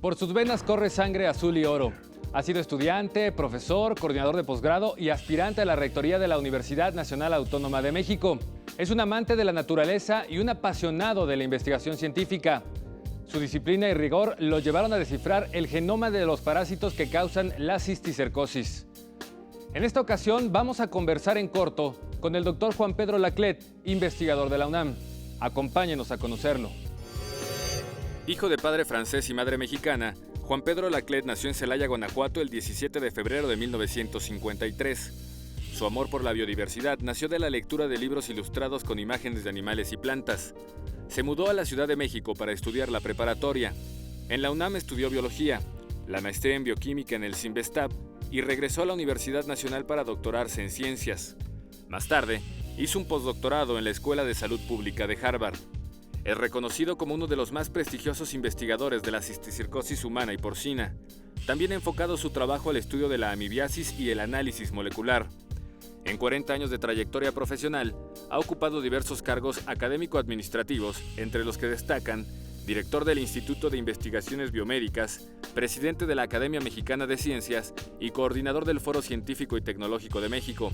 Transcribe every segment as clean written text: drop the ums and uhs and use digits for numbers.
Por sus venas corre sangre azul y oro. Ha sido estudiante, profesor, coordinador de posgrado y aspirante a la rectoría de la Universidad Nacional Autónoma de México. Es un amante de la naturaleza y un apasionado de la investigación científica. Su disciplina y rigor lo llevaron a descifrar el genoma de los parásitos que causan la cisticercosis. En esta ocasión vamos a conversar en corto con el doctor Juan Pedro Laclet, investigador de la UNAM. Acompáñenos a conocerlo. Hijo de padre francés y madre mexicana, Juan Pedro Laclet nació en Celaya, Guanajuato, el 17 de febrero de 1953. Su amor por la biodiversidad nació de la lectura de libros ilustrados con imágenes de animales y plantas. Se mudó a la Ciudad de México para estudiar la preparatoria. En la UNAM estudió biología, la maestría en bioquímica en el CINVESTAB y regresó a la Universidad Nacional para doctorarse en ciencias. Más tarde, hizo un postdoctorado en la Escuela de Salud Pública de Harvard. Es reconocido como uno de los más prestigiosos investigadores de la cisticercosis humana y porcina. También ha enfocado su trabajo al estudio de la amibiasis y el análisis molecular. En 40 años de trayectoria profesional, ha ocupado diversos cargos académico-administrativos, entre los que destacan director del Instituto de Investigaciones Biomédicas, presidente de la Academia Mexicana de Ciencias y coordinador del Foro Científico y Tecnológico de México.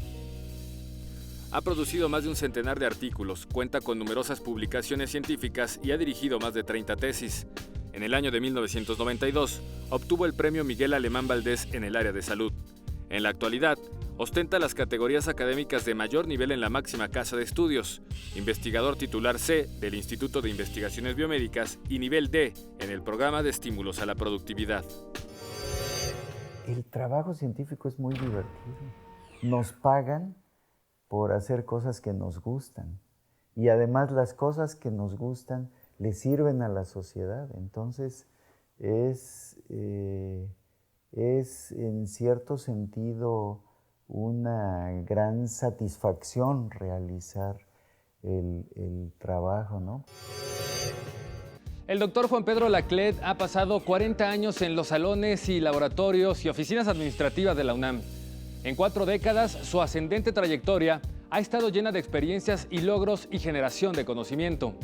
Ha producido más de un centenar de artículos, cuenta con numerosas publicaciones científicas y ha dirigido más de 30 tesis. En el año de 1992, obtuvo el premio Miguel Alemán Valdés en el área de salud. En la actualidad, ostenta las categorías académicas de mayor nivel en la máxima casa de estudios, investigador titular C del Instituto de Investigaciones Biomédicas y nivel D en el programa de estímulos a la productividad. El trabajo científico es muy divertido. Nos pagan por hacer cosas que nos gustan y además las cosas que nos gustan le sirven a la sociedad. Entonces es en cierto sentido una gran satisfacción realizar el trabajo, ¿no? El doctor Juan Pedro Laclet ha pasado 40 años en los salones y laboratorios y oficinas administrativas de la UNAM. En 4 décadas, su ascendente trayectoria ha estado llena de experiencias y logros y generación de conocimiento.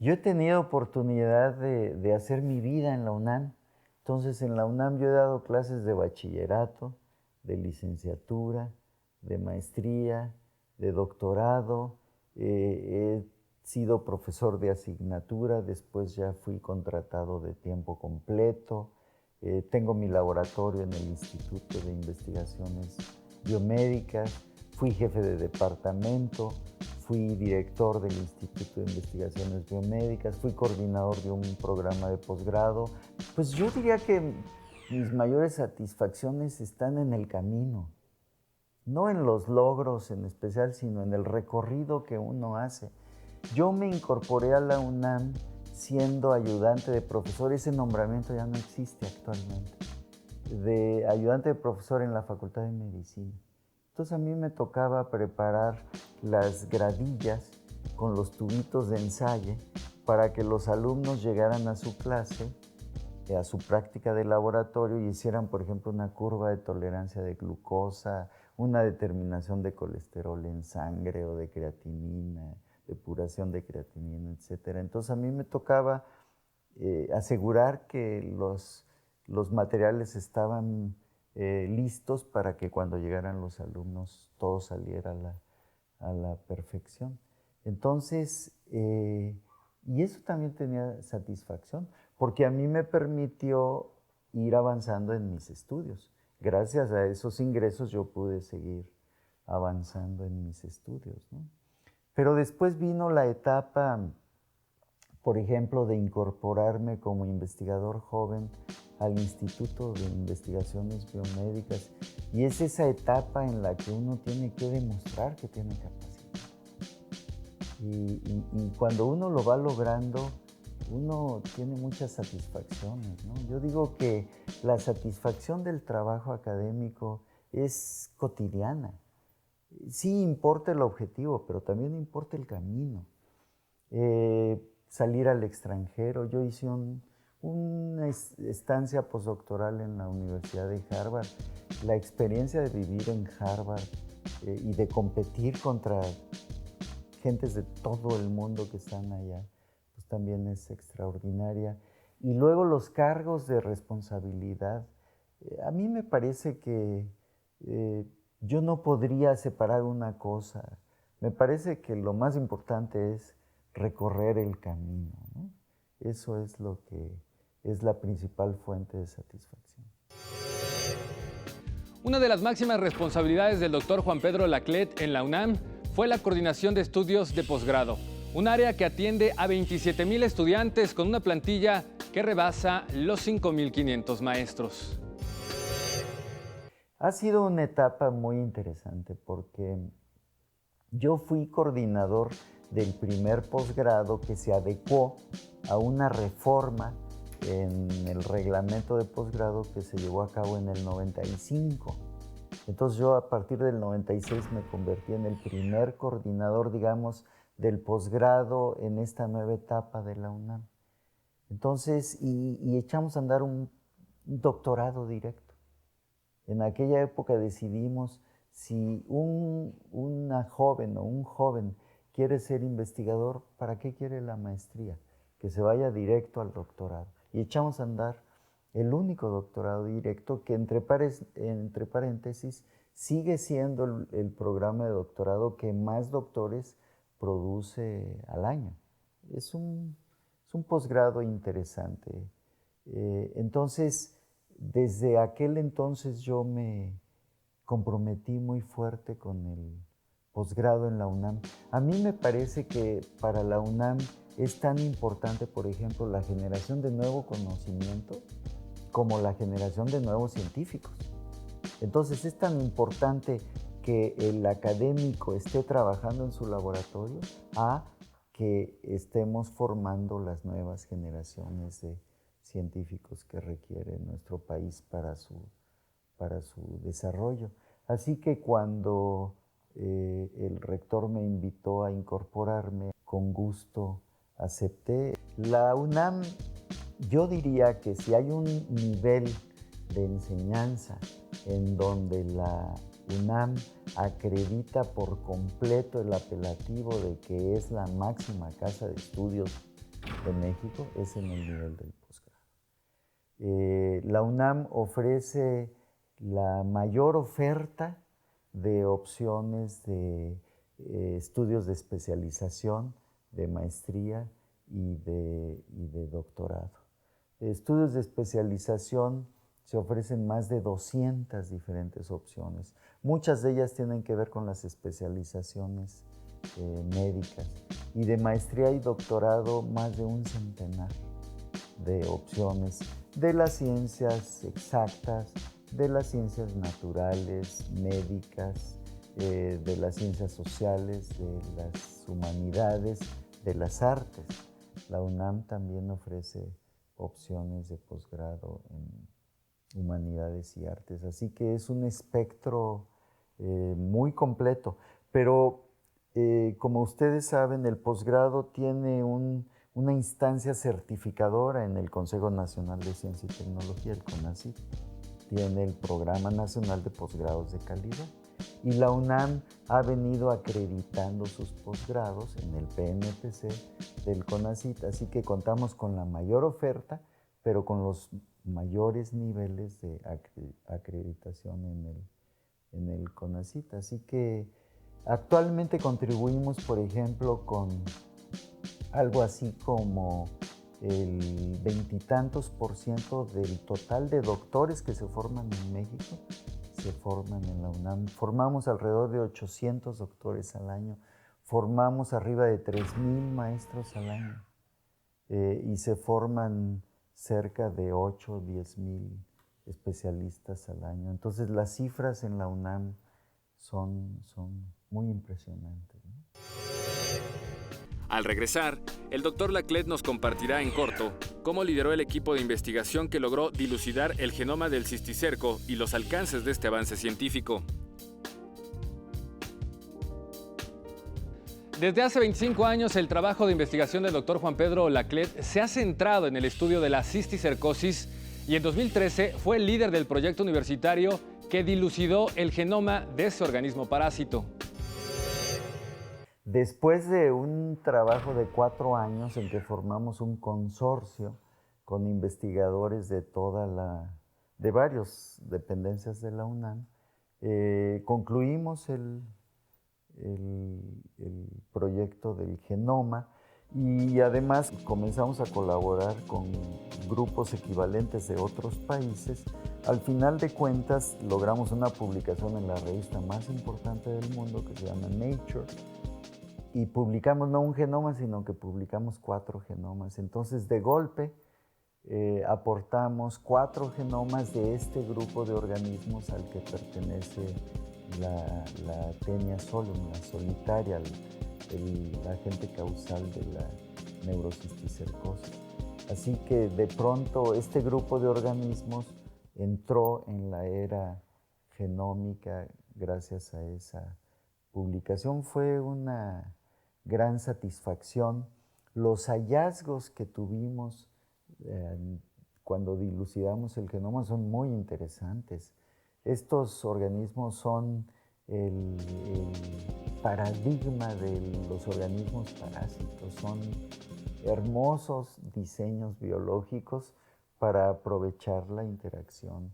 Yo he tenido oportunidad de hacer mi vida en la UNAM. Entonces, en la UNAM yo he dado clases de bachillerato, de licenciatura, de maestría, de doctorado. He sido profesor de asignatura, después ya fui contratado de tiempo completo. Tengo mi laboratorio en el Instituto de Investigaciones Biomédicas. Fui jefe de departamento, fui director del Instituto de Investigaciones Biomédicas, fui coordinador de un programa de posgrado. Pues yo diría que mis mayores satisfacciones están en el camino, no en los logros en especial, sino en el recorrido que uno hace. Yo me incorporé a la UNAM siendo ayudante de profesor, ese nombramiento ya no existe actualmente, de ayudante de profesor en la Facultad de Medicina. Entonces a mí me tocaba preparar las gradillas con los tubitos de ensayo para que los alumnos llegaran a su clase, a su práctica de laboratorio y hicieran, por ejemplo, una curva de tolerancia de glucosa, una determinación de colesterol en sangre o de creatinina, depuración de creatinina, etc. Entonces a mí me tocaba asegurar que los materiales estaban listos para que cuando llegaran los alumnos todo saliera a la perfección. Entonces, y eso también tenía satisfacción, porque a mí me permitió ir avanzando en mis estudios. Gracias a esos ingresos yo pude seguir avanzando en mis estudios, ¿no? Pero después vino la etapa, por ejemplo, de incorporarme como investigador joven al Instituto de Investigaciones Biomédicas, y es esa etapa en la que uno tiene que demostrar que tiene capacidad. Y cuando uno lo va logrando, uno tiene muchas satisfacciones, ¿no? Yo digo que la satisfacción del trabajo académico es cotidiana. Sí importa el objetivo, pero también importa el camino. Salir al extranjero. Yo hice una estancia postdoctoral en la Universidad de Harvard. La experiencia de vivir en Harvard y de competir contra gentes de todo el mundo que están allá, pues también es extraordinaria. Y luego los cargos de responsabilidad. A mí me parece que yo no podría separar una cosa. Me parece que lo más importante es recorrer el camino, ¿no? Eso es lo que es la principal fuente de satisfacción. Una de las máximas responsabilidades del doctor Juan Pedro Laclet en la UNAM fue la coordinación de estudios de posgrado, un área que atiende a 27,000 estudiantes con una plantilla que rebasa los 5,500 maestros. Ha sido una etapa muy interesante porque yo fui coordinador del primer posgrado que se adecuó a una reforma en el reglamento de posgrado que se llevó a cabo en el 95. Entonces yo a partir del 96 me convertí en el primer coordinador, digamos, del posgrado en esta nueva etapa de la UNAM. Entonces, y echamos a andar un doctorado directo. En aquella época decidimos si una joven o un joven quiere ser investigador, ¿para qué quiere la maestría? Que se vaya directo al doctorado. Y echamos a andar el único doctorado directo que entre paréntesis sigue siendo el programa de doctorado que más doctores produce al año. Es un posgrado interesante. Entonces, desde aquel entonces yo me comprometí muy fuerte con el posgrado en la UNAM. A mí me parece que para la UNAM es tan importante, por ejemplo, la generación de nuevo conocimiento como la generación de nuevos científicos. Entonces es tan importante que el académico esté trabajando en su laboratorio a que estemos formando las nuevas generaciones de científicos que requiere nuestro país para su desarrollo. Así que cuando el rector me invitó a incorporarme, con gusto acepté. La UNAM, yo diría que si hay un nivel de enseñanza en donde la UNAM acredita por completo el apelativo de que es la máxima casa de estudios de México, es en el nivel del posgrado. La UNAM ofrece la mayor oferta de opciones de estudios de especialización, de maestría y de doctorado. Estudios de especialización se ofrecen más de 200 diferentes opciones. Muchas de ellas tienen que ver con las especializaciones médicas. Y de maestría y doctorado, más de un centenar de opciones de las ciencias exactas, de las ciencias naturales, médicas, de las ciencias sociales, de las humanidades, de las artes. La UNAM también ofrece opciones de posgrado en humanidades y artes, así que es un espectro muy completo. Pero como ustedes saben, el posgrado tiene una instancia certificadora en el Consejo Nacional de Ciencia y Tecnología, el CONACYT. Tiene el Programa Nacional de Posgrados de Calidad. Y la UNAM ha venido acreditando sus posgrados en el PNPC del CONACYT, así que contamos con la mayor oferta, pero con los mayores niveles de acreditación en el CONACYT. Así que actualmente contribuimos, por ejemplo, con algo así como el 20 y tantos % del total de doctores que se forman en México se forman en la UNAM. Formamos alrededor de 800 doctores al año, formamos arriba de 3,000 maestros al año y se forman cerca de 8 o 10,000 especialistas al año. Entonces las cifras en la UNAM son muy impresionantes, ¿no? Al regresar, el doctor Laclet nos compartirá en corto cómo lideró el equipo de investigación que logró dilucidar el genoma del cisticerco y los alcances de este avance científico. Desde hace 25 años, el trabajo de investigación del doctor Juan Pedro Laclet se ha centrado en el estudio de la cisticercosis y en 2013 fue el líder del proyecto universitario que dilucidó el genoma de ese organismo parásito. Después de un trabajo de 4 años en que formamos un consorcio con investigadores de varias dependencias de la UNAM. Concluimos el proyecto del genoma y además comenzamos a colaborar con grupos equivalentes de otros países. Al final de cuentas logramos una publicación en la revista más importante del mundo que se llama Nature y publicamos no un genoma, sino que publicamos 4 genomas. Entonces de golpe aportamos 4 genomas de este grupo de organismos al que pertenece la Taenia solum, la solitaria, el agente causal de la neurocisticercosis. Así que de pronto este grupo de organismos entró en la era genómica gracias a esa publicación. Fue una gran satisfacción. Los hallazgos que tuvimos cuando dilucidamos el genoma son muy interesantes. Estos organismos son el paradigma de los organismos parásitos. Son hermosos diseños biológicos para aprovechar la interacción,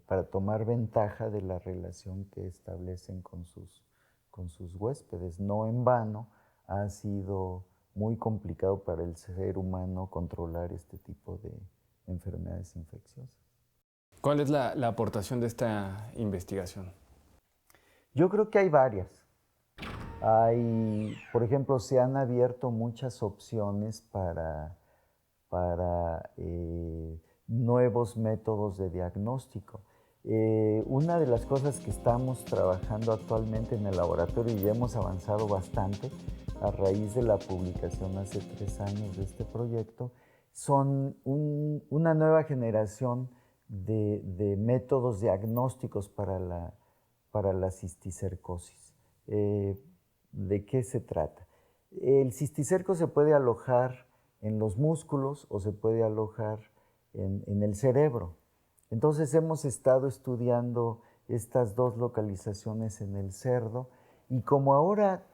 para tomar ventaja de la relación que establecen con sus huéspedes. No en vano ha sido muy complicado para el ser humano controlar este tipo de enfermedades infecciosas. ¿Cuál es la aportación de esta investigación? Yo creo que hay varias. Por ejemplo, se han abierto muchas opciones para nuevos métodos de diagnóstico. Una de las cosas que estamos trabajando actualmente en el laboratorio, y ya hemos avanzado bastante a raíz de la publicación hace 3 años de este proyecto, son una nueva generación de métodos diagnósticos para la cisticercosis. ¿De qué se trata? El cisticerco se puede alojar en los músculos o se puede alojar en el cerebro. Entonces hemos estado estudiando estas 2 localizaciones en el cerdo y como ahora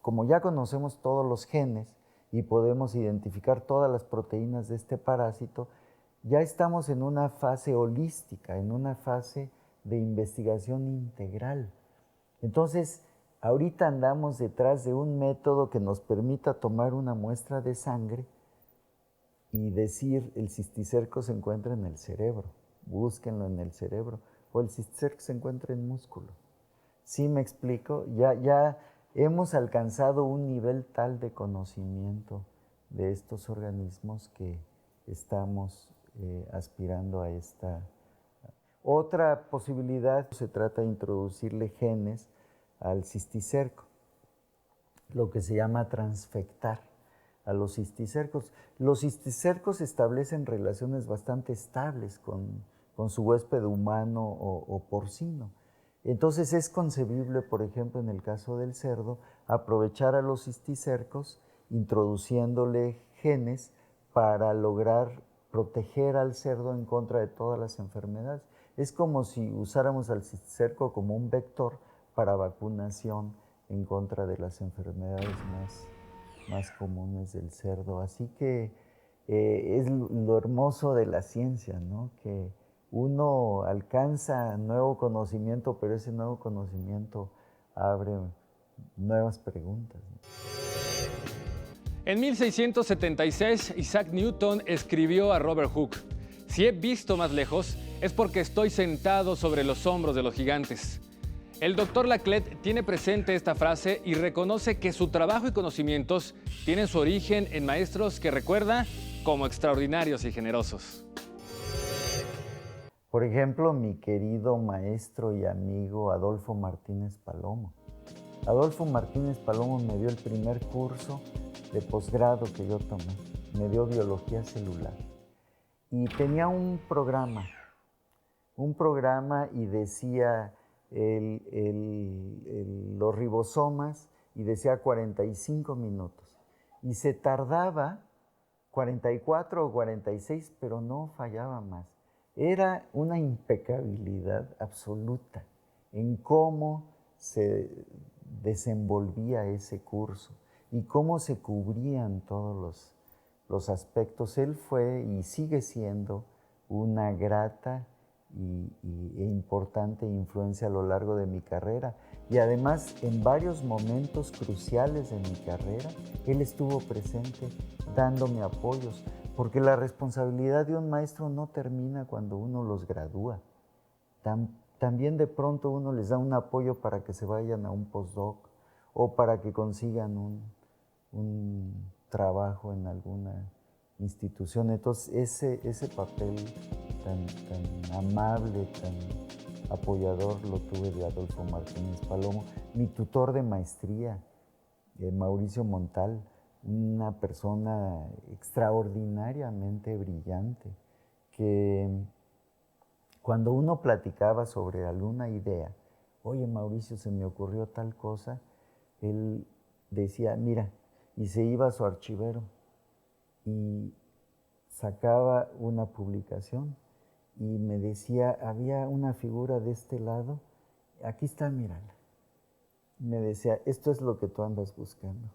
como ya conocemos todos los genes y podemos identificar todas las proteínas de este parásito, ya estamos en una fase holística, en una fase de investigación integral. Entonces, ahorita andamos detrás de un método que nos permita tomar una muestra de sangre y decir el cisticerco se encuentra en el cerebro, búsquenlo en el cerebro, o el cisticerco se encuentra en músculo. ¿Sí me explico? Ya hemos alcanzado un nivel tal de conocimiento de estos organismos que estamos aspirando a esta. Otra posibilidad, se trata de introducirle genes al cisticerco, lo que se llama transfectar a los cisticercos. Los cisticercos establecen relaciones bastante estables con su huésped humano o porcino. Entonces es concebible, por ejemplo, en el caso del cerdo, aprovechar a los cisticercos introduciéndole genes para lograr proteger al cerdo en contra de todas las enfermedades. Es como si usáramos al cisticerco como un vector para vacunación en contra de las enfermedades más comunes del cerdo. Así que es lo hermoso de la ciencia, ¿no? Que uno alcanza nuevo conocimiento, pero ese nuevo conocimiento abre nuevas preguntas, ¿no? En 1676, Isaac Newton escribió a Robert Hooke: "Si he visto más lejos, es porque estoy sentado sobre los hombros de los gigantes". El doctor Laclette tiene presente esta frase y reconoce que su trabajo y conocimientos tienen su origen en maestros que recuerda como extraordinarios y generosos. Por ejemplo, mi querido maestro y amigo Adolfo Martínez Palomo. Adolfo Martínez Palomo me dio el primer curso de posgrado que yo tomé. Me dio biología celular. Y tenía un programa y decía los ribosomas y decía 45 minutos. Y se tardaba 44 o 46, pero no fallaba más. Era una impecabilidad absoluta en cómo se desenvolvía ese curso y cómo se cubrían todos los aspectos. Él fue y sigue siendo una grata e importante influencia a lo largo de mi carrera. Y además, en varios momentos cruciales de mi carrera, él estuvo presente dándome apoyos, porque la responsabilidad de un maestro no termina cuando uno los gradúa. También de pronto uno les da un apoyo para que se vayan a un postdoc o para que consigan un trabajo en alguna institución. Entonces, ese papel tan amable, tan apoyador lo tuve de Adolfo Martínez Palomo. Mi tutor de maestría, Mauricio Montal, una persona extraordinariamente brillante, que cuando uno platicaba sobre alguna idea, oye Mauricio, se me ocurrió tal cosa, él decía, mira, y se iba a su archivero y sacaba una publicación y me decía, había una figura de este lado, aquí está, mírala. Me decía, esto es lo que tú andas buscando.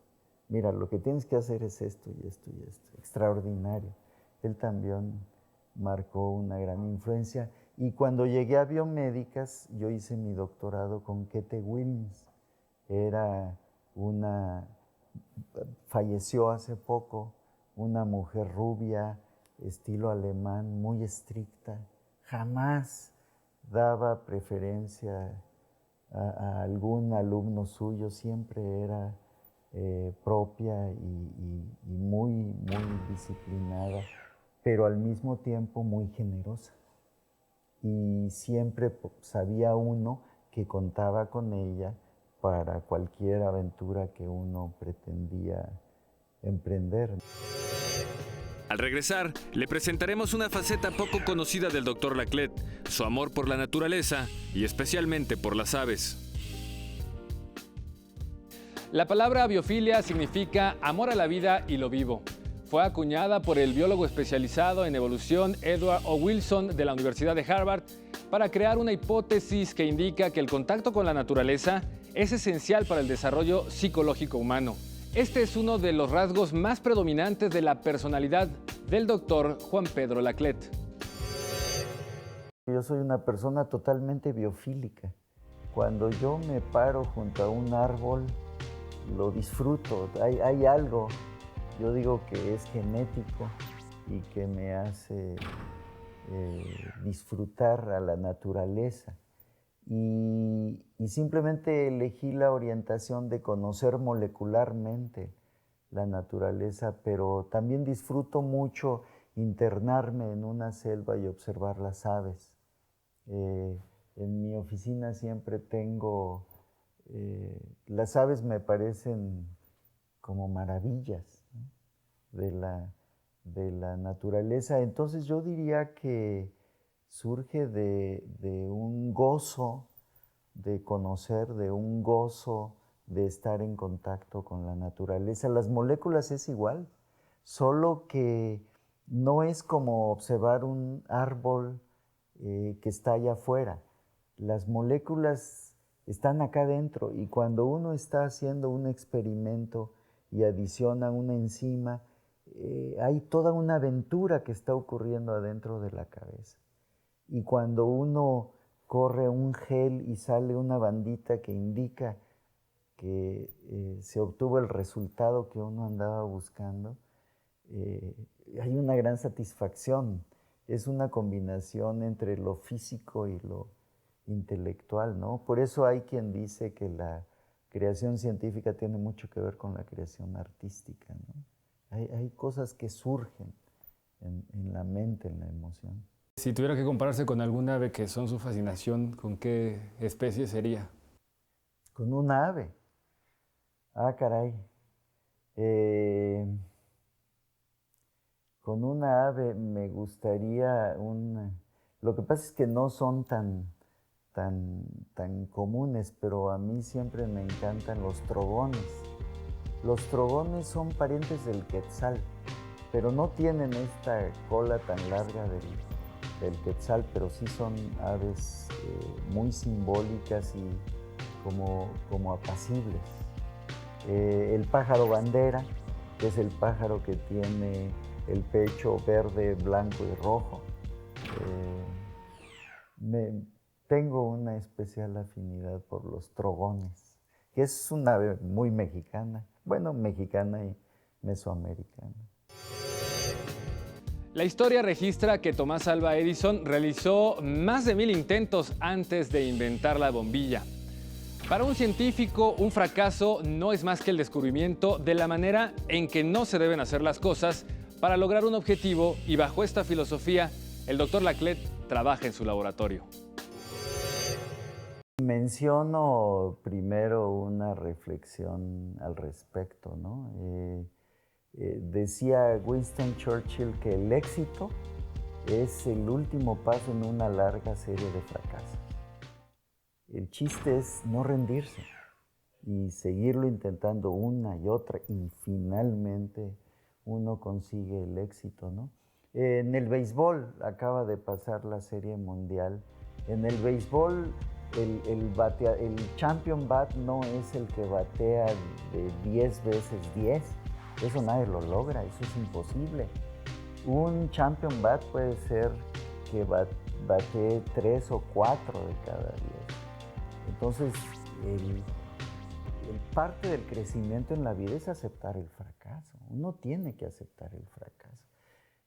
Mira, lo que tienes que hacer es esto y esto y esto. Extraordinario. Él también marcó una gran influencia. Y cuando llegué a biomédicas, yo hice mi doctorado con Käthe Wilms. Falleció hace poco, una mujer rubia, estilo alemán, muy estricta. Jamás daba preferencia a algún alumno suyo, siempre era propia y muy disciplinada, pero al mismo tiempo muy generosa. Y siempre sabía uno que contaba con ella para cualquier aventura que uno pretendía emprender. Al regresar, le presentaremos una faceta poco conocida del Dr. Laclette, su amor por la naturaleza y especialmente por las aves. La palabra biofilia significa amor a la vida y lo vivo. Fue acuñada por el biólogo especializado en evolución Edward O. Wilson de la Universidad de Harvard para crear una hipótesis que indica que el contacto con la naturaleza es esencial para el desarrollo psicológico humano. Este es uno de los rasgos más predominantes de la personalidad del doctor Juan Pedro Laclette. Yo soy una persona totalmente biofílica. Cuando yo me paro junto a un árbol, lo disfruto. Hay algo, yo digo que es genético y que me hace disfrutar a la naturaleza. Y simplemente elegí la orientación de conocer molecularmente la naturaleza, pero también disfruto mucho internarme en una selva y observar las aves. En mi oficina siempre tengo, las aves me parecen como maravillas, ¿no?, de la naturaleza. Entonces yo diría que surge de un gozo de conocer, de un gozo de estar en contacto con la naturaleza. Las moléculas es igual, solo que no es como observar un árbol que está allá afuera. Las moléculas están acá dentro y cuando uno está haciendo un experimento y adiciona una enzima, hay toda una aventura que está ocurriendo adentro de la cabeza. Y cuando uno corre un gel y sale una bandita que indica que se obtuvo el resultado que uno andaba buscando, hay una gran satisfacción. Es una combinación entre lo físico y lo intelectual, ¿no? Por eso hay quien dice que la creación científica tiene mucho que ver con la creación artística, ¿no? Hay cosas que surgen en la mente, en la emoción. Si tuviera que compararse con algún ave que son su fascinación, ¿con qué especie sería? Con un ave. Ah, caray. Con una ave me gustaría Lo que pasa es que no son tan comunes, pero a mí siempre me encantan los trogones. Los trogones son parientes del quetzal, pero no tienen esta cola tan larga del quetzal, pero sí son aves muy simbólicas y como apacibles. El pájaro bandera, que es el pájaro que tiene el pecho verde, blanco y rojo. Tengo una especial afinidad por los trogones, que es una ave muy mexicana, bueno, mexicana y mesoamericana. La historia registra que Tomás Alva Edison realizó más de 1000 intentos antes de inventar la bombilla. Para un científico, un fracaso no es más que el descubrimiento de la manera en que no se deben hacer las cosas para lograr un objetivo, y bajo esta filosofía, el Dr. Laclette trabaja en su laboratorio. Menciono primero una reflexión al respecto, ¿no? Decía Winston Churchill que el éxito es el último paso en una larga serie de fracasos. El chiste es no rendirse y seguirlo intentando una y otra, y finalmente uno consigue el éxito, ¿no? En el béisbol acaba de pasar la Serie Mundial. En el béisbol el champion bat no es el que batea de 10 veces 10. Eso nadie lo logra, eso es imposible. Un champion bat puede ser que batee 3 o 4 de cada 10. Entonces, parte del crecimiento en la vida es aceptar el fracaso. Uno tiene que aceptar el fracaso.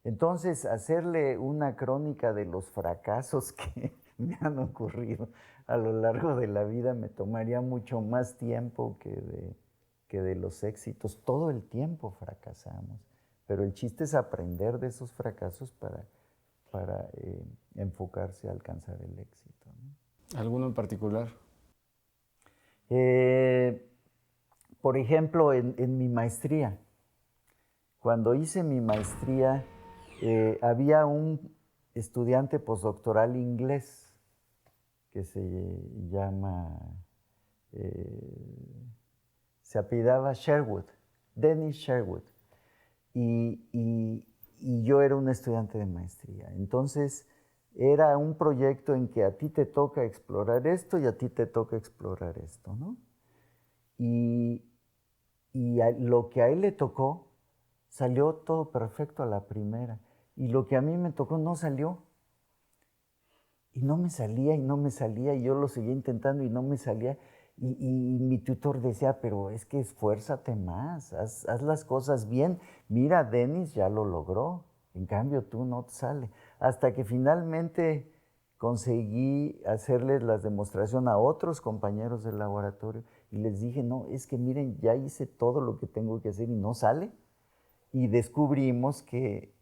Entonces, hacerle una crónica de los fracasos que me han ocurrido a lo largo de la vida me tomaría mucho más tiempo que de los éxitos. Todo el tiempo fracasamos, pero el chiste es aprender de esos fracasos para enfocarse a alcanzar el éxito, ¿no? ¿Alguno en particular? Por ejemplo, en mi maestría, cuando hice mi maestría, había un estudiante postdoctoral inglés que se llama, se apellidaba Sherwood, Dennis Sherwood, y yo era un estudiante de maestría. Entonces, era un proyecto en que a ti te toca explorar esto y a ti te toca explorar esto, ¿no? Y lo que a él le tocó salió todo perfecto a la primera, y lo que a mí me tocó no salió. Y no me salía, y no me salía, y yo lo seguía intentando y no me salía. Y mi tutor decía, pero es que esfuérzate más, haz las cosas bien. Mira, Dennis ya lo logró, en cambio tú no te sale. Hasta que finalmente conseguí hacerles la demostración a otros compañeros del laboratorio y les dije, no, es que miren, ya hice todo lo que tengo que hacer y no sale. Y descubrimos que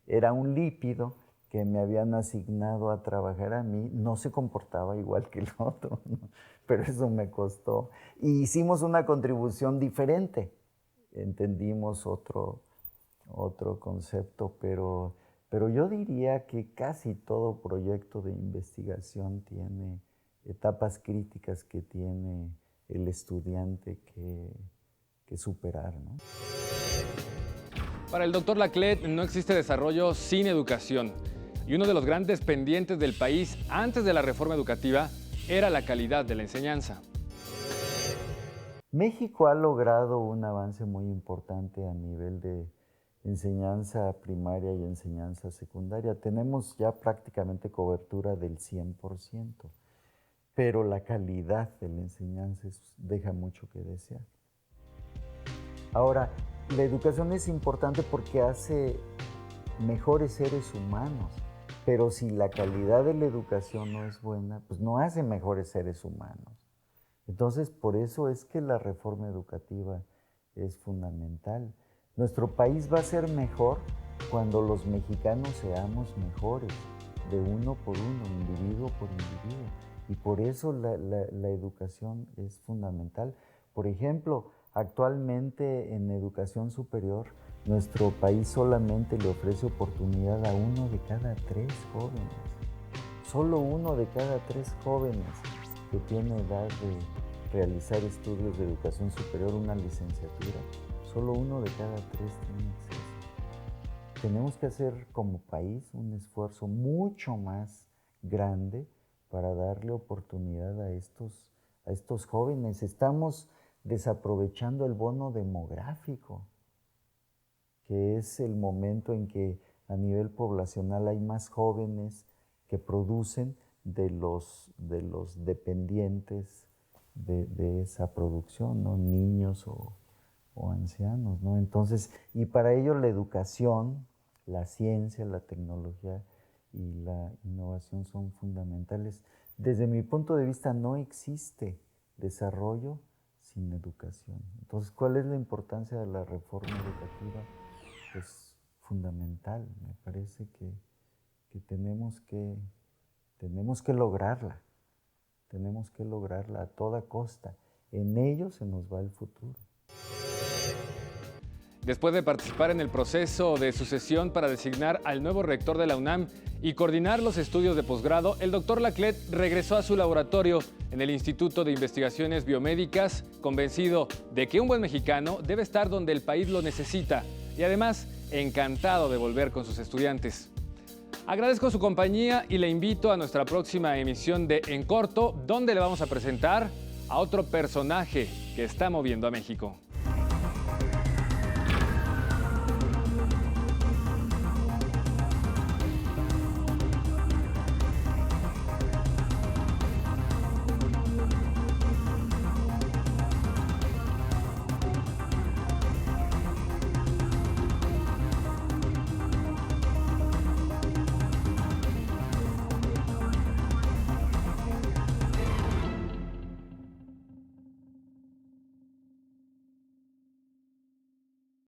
era un lípido que me habían asignado a trabajar a mí, no se comportaba igual que el otro, ¿no? Pero eso me costó. Y hicimos una contribución diferente, entendimos otro concepto, pero yo diría que casi todo proyecto de investigación tiene etapas críticas que tiene el estudiante que superar, ¿no? Para el Dr. Laclette no existe desarrollo sin educación. Y uno de los grandes pendientes del país antes de la reforma educativa era la calidad de la enseñanza. México ha logrado un avance muy importante a nivel de enseñanza primaria y enseñanza secundaria. Tenemos ya prácticamente cobertura del 100%, pero la calidad de la enseñanza deja mucho que desear. Ahora, la educación es importante porque hace mejores seres humanos, pero si la calidad de la educación no es buena, pues no hace mejores seres humanos. Entonces, por eso es que la reforma educativa es fundamental. Nuestro país va a ser mejor cuando los mexicanos seamos mejores, de uno por uno, individuo por individuo. Y por eso la educación es fundamental. Por ejemplo, actualmente en educación superior, nuestro país solamente le ofrece oportunidad a 1 de cada 3 jóvenes. Solo 1 de cada 3 jóvenes que tiene edad de realizar estudios de educación superior, una licenciatura. Solo 1 de cada 3 tiene acceso. Tenemos que hacer como país un esfuerzo mucho más grande para darle oportunidad a estos jóvenes. Estamos desaprovechando el bono demográfico. que es el momento en que a nivel poblacional hay más jóvenes que producen de los dependientes de esa producción, ¿no? Niños o ancianos, ¿no? Entonces, y para ello la educación, la ciencia, la tecnología y la innovación son fundamentales. Desde mi punto de vista no existe desarrollo sin educación. Entonces, ¿cuál es la importancia de la reforma educativa? Pues fundamental, me parece que tenemos que lograrla a toda costa. En ello se nos va el futuro. Después de participar en el proceso de sucesión para designar al nuevo rector de la UNAM y coordinar los estudios de posgrado, el doctor Laclette regresó a su laboratorio en el Instituto de Investigaciones Biomédicas, convencido de que un buen mexicano debe estar donde el país lo necesita y además encantado de volver con sus estudiantes. Agradezco su compañía y le invito a nuestra próxima emisión de En Corto, donde le vamos a presentar a otro personaje que está moviendo a México.